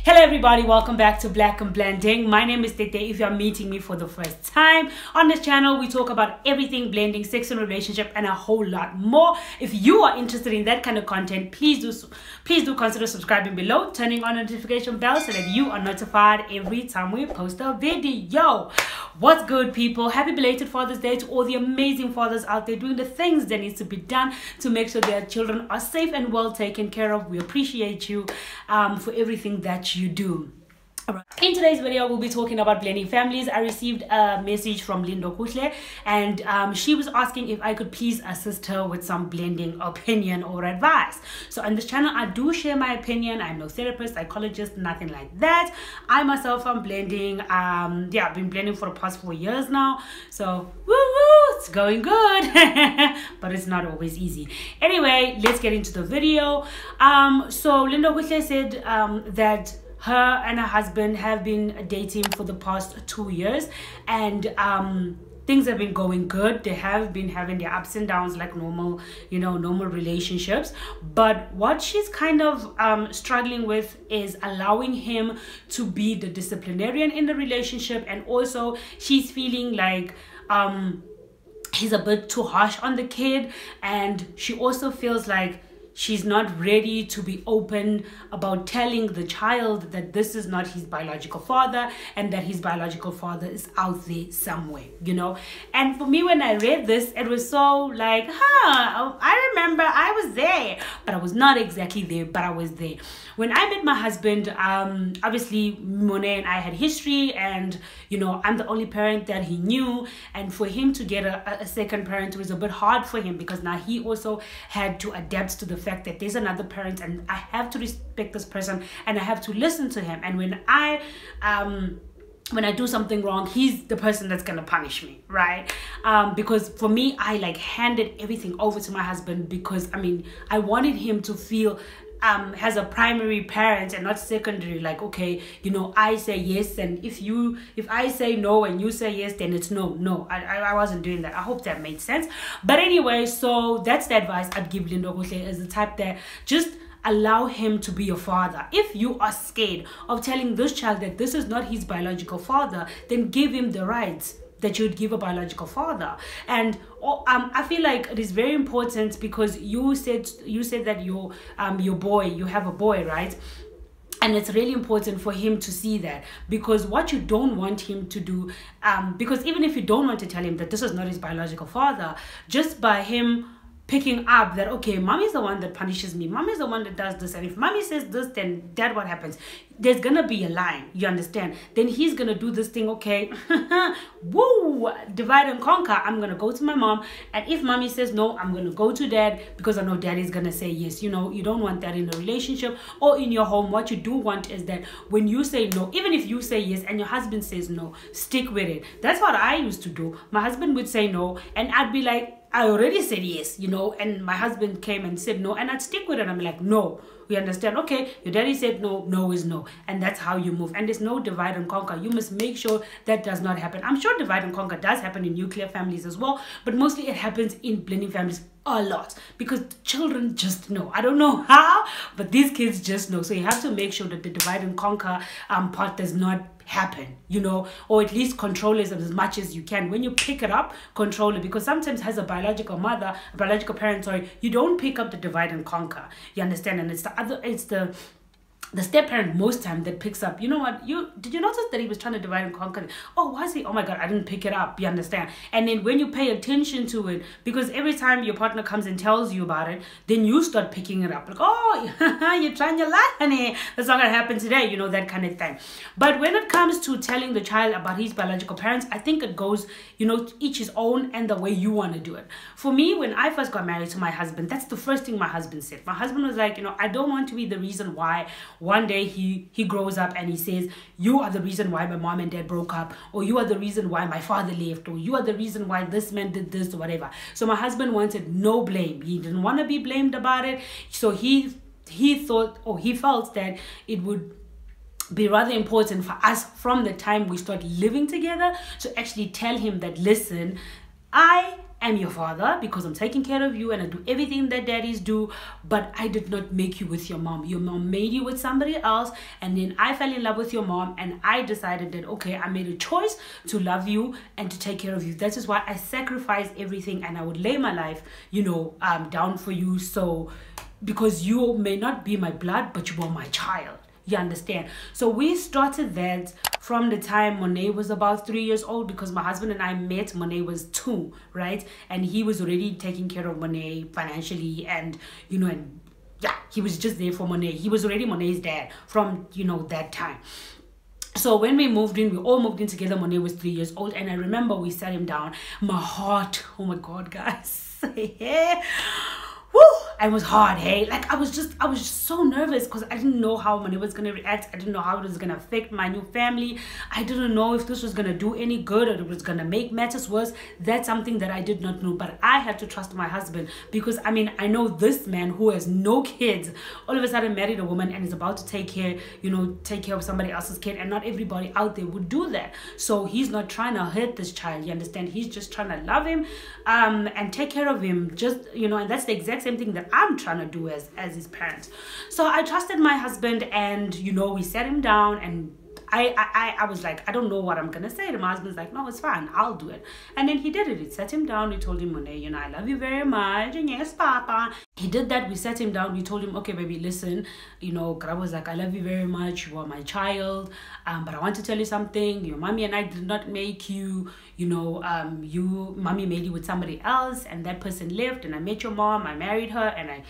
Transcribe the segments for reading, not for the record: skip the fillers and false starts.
Hello everybody, welcome back to Black and Blending. My name is Tete. If you're meeting me for the first time on this channel, we talk about everything blending, sex and relationship, and a whole lot more. If you are interested in that kind of content, please do consider subscribing below, turning on notification bell so that you are notified every time we post a video. What's good, people? Happy belated Father's Day to all the amazing fathers out there doing the things that needs to be done to make sure their children are safe and well taken care of. We appreciate you for everything that you do. Alright. In today's video, we'll be talking about blending families. I received a message from Lindo Kuhle, and she was asking if I could please assist her with some blending opinion or advice. So on this channel, I do share my opinion. I'm no therapist, psychologist, nothing like that. I myself am blending. I've been blending for the past 4 years now. So woo-woo, it's going good, but it's not always easy. Anyway, let's get into the video. So Lindo Kuhle said that her and her husband have been dating for the past 2 years, and things have been going good. They have been having their ups and downs like normal, normal relationships. But what she's kind of struggling with is allowing him to be the disciplinarian in the relationship, and also she's feeling like he's a bit too harsh on the kid, and she also feels like she's not ready to be open about telling the child that this is not his biological father and that his biological father is out there somewhere, And for me, when I read this, it was so like, I remember I was there, but I was not exactly there, but I was there. When I met my husband, obviously Monet and I had history, and I'm the only parent that he knew, and for him to get a second parent was a bit hard for him, because now he also had to adapt to the fact that there's another parent, and I have to respect this person and I have to listen to him, and when I do something wrong, he's the person that's gonna punish me, right? Because for me, I handed everything over to my husband, because I wanted him to feel has a primary parent and not secondary. Like, okay, I say yes, and if I say no and you say yes, then it's no. I wasn't doing that. I hope that made sense. But anyway, so that's the advice I'd give Lindo Kuhle, as the type that just allow him to be your father. If you are scared of telling this child that this is not his biological father, then give him the rights that you'd give a biological father. And I feel like it is very important, because you said that you have a boy, right? And it's really important for him to see that, because what you don't want him to do, because even if you don't want to tell him that this is not his biological father, just by him picking up that, okay, mommy's the one that punishes me, mommy's the one that does this, and if mommy says this, then that what happens. There's gonna be a line, you understand? Then he's gonna do this thing, okay, woo, divide and conquer. I'm gonna go to my mom, and if mommy says no, I'm gonna go to dad, because I know daddy's gonna say yes. You don't want that in a relationship or in your home. What you do want is that when you say no, even if you say yes and your husband says no, stick with it. That's what I used to do. My husband would say no, and I'd be like, I already said yes, and my husband came and said no, and I'd stick with it. I'm like, no, we understand. Okay, your daddy said no, no is no, and that's how you move. And there's no divide and conquer. You must make sure that does not happen. I'm sure divide and conquer does happen in nuclear families as well, but mostly it happens in blending families a lot, because children just know. I don't know how, but these kids just know. So you have to make sure that the divide and conquer part does not happen, or at least control it as much as you can. When you pick it up, control it, because sometimes as a biological parent, you don't pick up the divide and conquer, you understand? And it's the step parent most time that picks up. You know what? Did you notice that he was trying to divide and conquer? Oh, was he? Oh my God, I didn't pick it up. You understand? And then when you pay attention to it, because every time your partner comes and tells you about it, then you start picking it up. Like, oh, you're trying your life, honey. That's not gonna happen today. That kind of thing. But when it comes to telling the child about his biological parents, I think it goes, each his own and the way you want to do it. For me, when I first got married to my husband, that's the first thing my husband said. My husband was like, I don't want to be the reason why one day he grows up and he says, you are the reason why my mom and dad broke up, or you are the reason why my father left, or you are the reason why this man did this, or whatever. So my husband wanted no blame. He didn't want to be blamed about it. So he thought, or he felt that it would be rather important for us from the time we start living together to actually tell him that, listen, I am your father because I'm taking care of you and I do everything that daddies do, but I did not make you with your mom. Your mom made you with somebody else, and then I fell in love with your mom, and I decided that, okay, I made a choice to love you and to take care of you. That is why I sacrificed everything, and I would lay my life, down for you. So, because you may not be my blood, but you are my child. You understand? So we started that from the time Monet was about 3 years old, because my husband and I met, Monet was 2, right? And he was already taking care of Monet financially, and he was just there for Monet. He was already Monet's dad from that time. So when we moved in, we all moved in together. Monet was 3 years old, and I remember we sat him down. My heart, oh my God, guys. Woo! I was hard, hey? Like, I was just so nervous because I didn't know how Monet was going to react. I didn't know how it was going to affect my new family. I didn't know if this was going to do any good or it was going to make matters worse. That's something that I did not know. But I had to trust my husband because, I know this man who has no kids, all of a sudden married a woman and is about to take care of somebody else's kid. And not everybody out there would do that. So he's not trying to hurt this child, you understand? He's just trying to love him and take care of him. And that's the exact same thing that I'm trying to do as his parents. So I trusted my husband, and we sat him down, and I was like, I don't know what I'm gonna say to my husband's like, no, it's fine, I'll do it. And then he did it. He sat him down. We told him, Monet, I love you very much, and yes, Papa. He did that. We sat him down. We told him, okay, baby, listen, Grab was like, I love you very much. You are my child, but I want to tell you something. Your mommy and I did not make you. Mommy made you with somebody else, and that person left, and I met your mom. I married her, and I,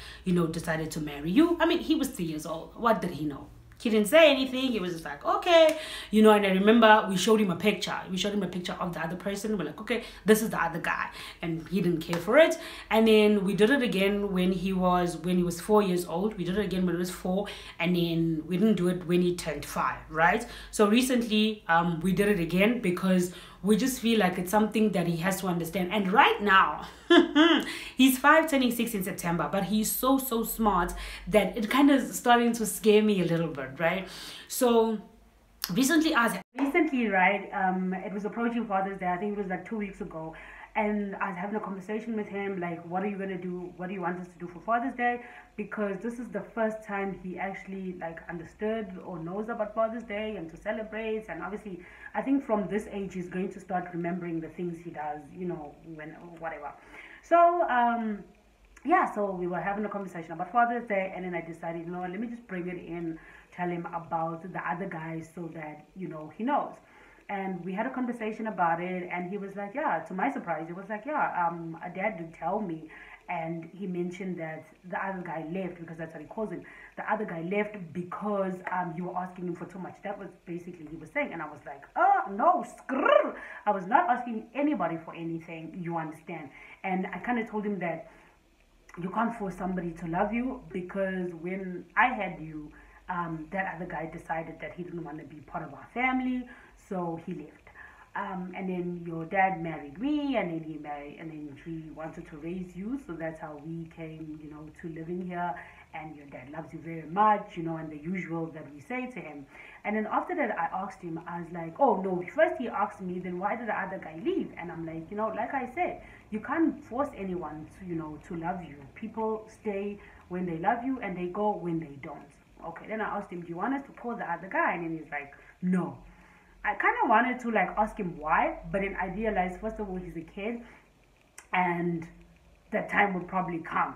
decided to marry you. He was 3 years old. What did he know? He didn't say anything. He was just like, okay, and I remember we showed him a picture. We showed him a picture of the other person. We're like, okay, this is the other guy, and he didn't care for it. And then we did it again when he was 4 years old. We did it again when he was 4, and then we didn't do it when he turned 5, right? So recently, we did it again because we just feel like it's something that he has to understand. And right now, he's 5, turning 6 in September, but he's so smart that it kind of starting to scare me a little bit, right? So recently, right, it was approaching Father's Day. I think it was like 2 weeks ago. And I was having a conversation with him, like, what are you going to do? What do you want us to do for Father's Day? Because this is the first time he actually, understood or knows about Father's Day and to celebrate. And obviously, I think from this age, he's going to start remembering the things he does, whatever. So, so we were having a conversation about Father's Day. And then I decided, let me just bring it in, tell him about the other guys so that, he knows. And we had a conversation about it, and he was like, yeah, to my surprise, he was like, yeah, a dad did tell me, and he mentioned that the other guy left, because that's what he calls him. The other guy left because you were asking him for too much. That was basically he was saying, and I was like, oh, no, skrrr. I was not asking anybody for anything, you understand. And I kind of told him that you can't force somebody to love you, because when I had you, that other guy decided that he didn't want to be part of our family, so he left. And then your dad married me, and then he wanted to raise you, so that's how we came, to living here. And your dad loves you very much, and the usual that we say to him. And then after that, I asked him, I was like, oh no, first he asked me, then why did the other guy leave? And I'm like, like I said, you can't force anyone to, to love you. People stay when they love you, and they go when they don't. Okay, then I asked him, do you want us to call the other guy? And then he's like, no. I kind of wanted to ask him why, but then I realized, first of all, he's a kid, and that time would probably come,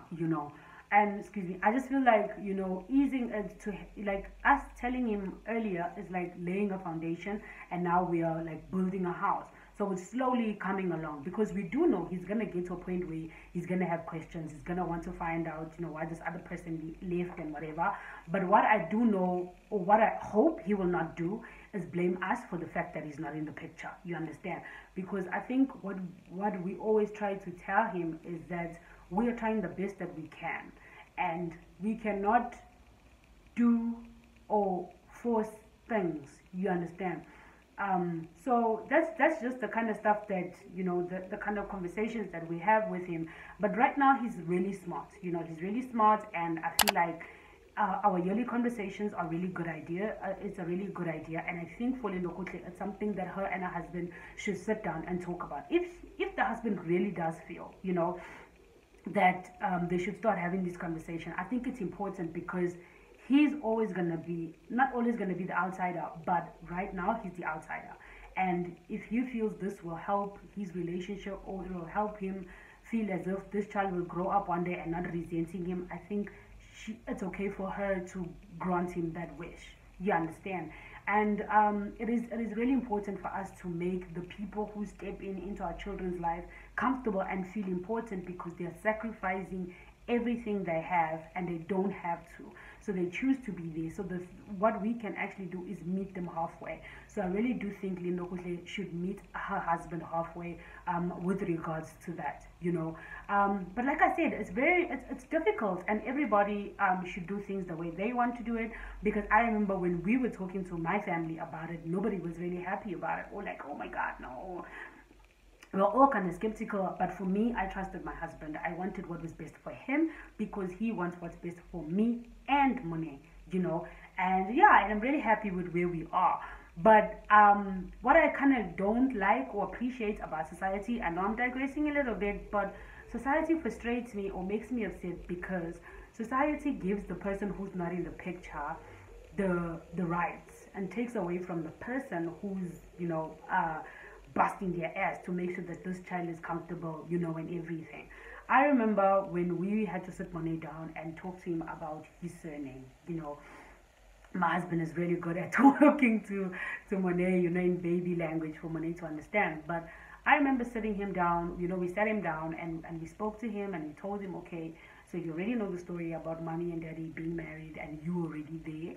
And excuse me, I just feel like, easing it to us telling him earlier is like laying a foundation, and now we are building a house. So it's slowly coming along, because we do know he's going to get to a point where he's going to have questions. He's going to want to find out, why this other person left and whatever. But what I do know, or what I hope he will not do, is blame us for the fact that he's not in the picture. You understand? Because I think what we always try to tell him is that we are trying the best that we can. And we cannot do or force things. You understand? So that's just the kind of stuff that, the kind of conversations that we have with him. But right now he's really smart. He's really smart, and I feel like our yearly conversations are really good idea. It's a really good idea, and I think for Lindokutle, it's something that her and her husband should sit down and talk about. If the husband really does feel, that they should start having this conversation, I think it's important because he's always gonna be, not always gonna be the outsider, but right now he's the outsider. And if he feels this will help his relationship, or it will help him feel as if this child will grow up one day and not resenting him, I think it's okay for her to grant him that wish. You understand? And it is really important for us to make the people who step into our children's life comfortable and feel important, because they are sacrificing everything they have and they don't have to, so they choose to be there. So what we can actually do is meet them halfway. So I really do think Lindo Kuhle should meet her husband halfway with regards to that, but like I said, it's difficult, and everybody should do things the way they want to do it. Because I remember when we were talking to my family about it, nobody was really happy about it, or like, oh my god, no. We were all kind of skeptical, but for me, I trusted my husband. I wanted what was best for him, because he wants what's best for me and Monet, and yeah, and I'm really happy with where we are. But what I kind of don't like or appreciate about society, I know I'm digressing a little bit, but society frustrates me or makes me upset, because society gives the person who's not in the picture the rights, and takes away from the person who's busting their ass to make sure that this child is comfortable, and everything. I remember when we had to sit Monet down and talk to him about his surname. My husband is really good at talking to Monet, in baby language for Monet to understand. But I remember sitting him down, we sat him down and we spoke to him, and we told him, okay, so you already know the story about mommy and daddy being married and you already there.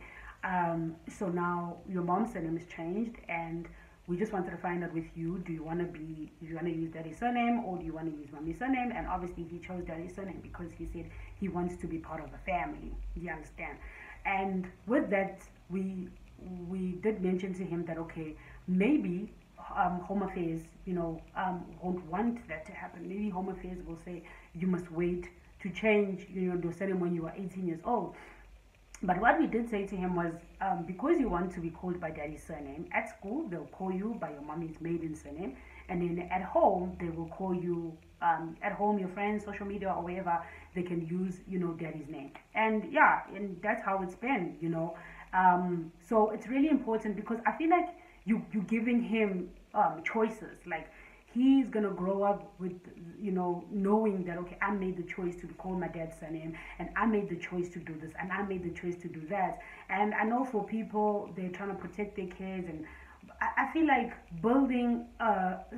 So now your mom's surname is changed, and we just wanted to find out with you, do you want to use daddy's surname, or do you want to use mommy's surname? And obviously he chose daddy's surname because he said he wants to be part of the family. You understand? And with that, we did mention to him that, okay, maybe Home Affairs, won't want that to happen. Maybe Home Affairs will say you must wait to change, the surname when you are 18 years old. But what we did say to him was, because you want to be called by daddy's surname, at school they'll call you by your mommy's maiden surname, and then at home they will call you, at home, your friends, social media or wherever, they can use, daddy's name. And yeah, and that's how it's been, so it's really important, because I feel like you're giving him choices. Like, he's gonna grow up with, knowing that, okay, I made the choice to call my dad's surname, and I made the choice to do this, and I made the choice to do that. And I know for people, they're trying to protect their kids, and I feel like building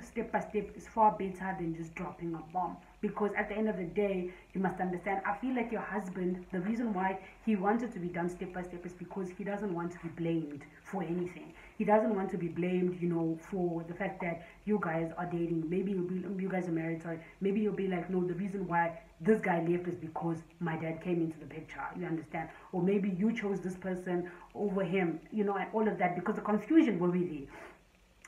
step by step is far better than just dropping a bomb. Because at the end of the day, you must understand, I feel like your husband, the reason why he wanted to be done step by step is because he doesn't want to be blamed for anything. He doesn't want to be blamed, for the fact that you guys are dating. Maybe you guys are married, sorry. Maybe you'll be like, no, the reason why this guy left is because my dad came into the picture. You understand? Or maybe you chose this person over him, and all of that, because the confusion will be there.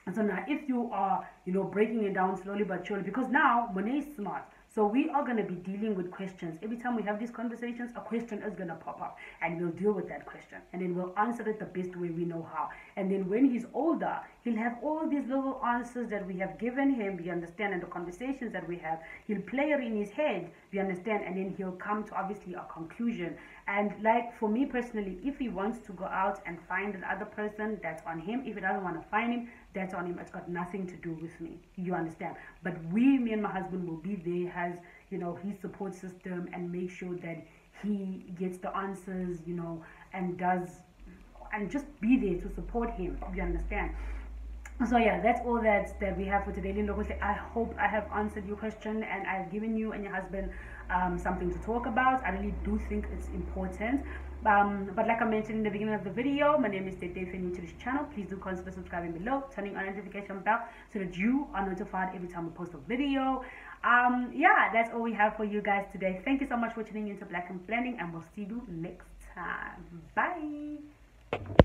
And so now, if you are, breaking it down slowly but surely, because now Monet is smart. So we are going to be dealing with questions. Every time we have these conversations, a question is going to pop up, and we'll deal with that question, and then we'll answer it the best way we know how. And then when he's older, he'll have all these little answers that we have given him, you understand, and the conversations that we have, he'll play it in his head, you understand, and then he'll come to obviously a conclusion. And like for me personally, if he wants to go out and find another person, that's on him. If he doesn't want to find him, that's on him. It's got nothing to do with me, you understand. But me and my husband will be there, has his support system, and make sure that he gets the answers, and just be there to support him, you understand. So yeah, that's all that we have for today. I hope I have answered your question, and I've given you and your husband something to talk about. I really do think it's important. But like I mentioned in the beginning of the video, my name is Tete. If you're new to this channel, please do consider subscribing below, turning on notification bell so that you are notified every time we post a video. Yeah, that's all we have for you guys today. Thank you so much for tuning into Black and Blending, and we'll see you next time. Bye.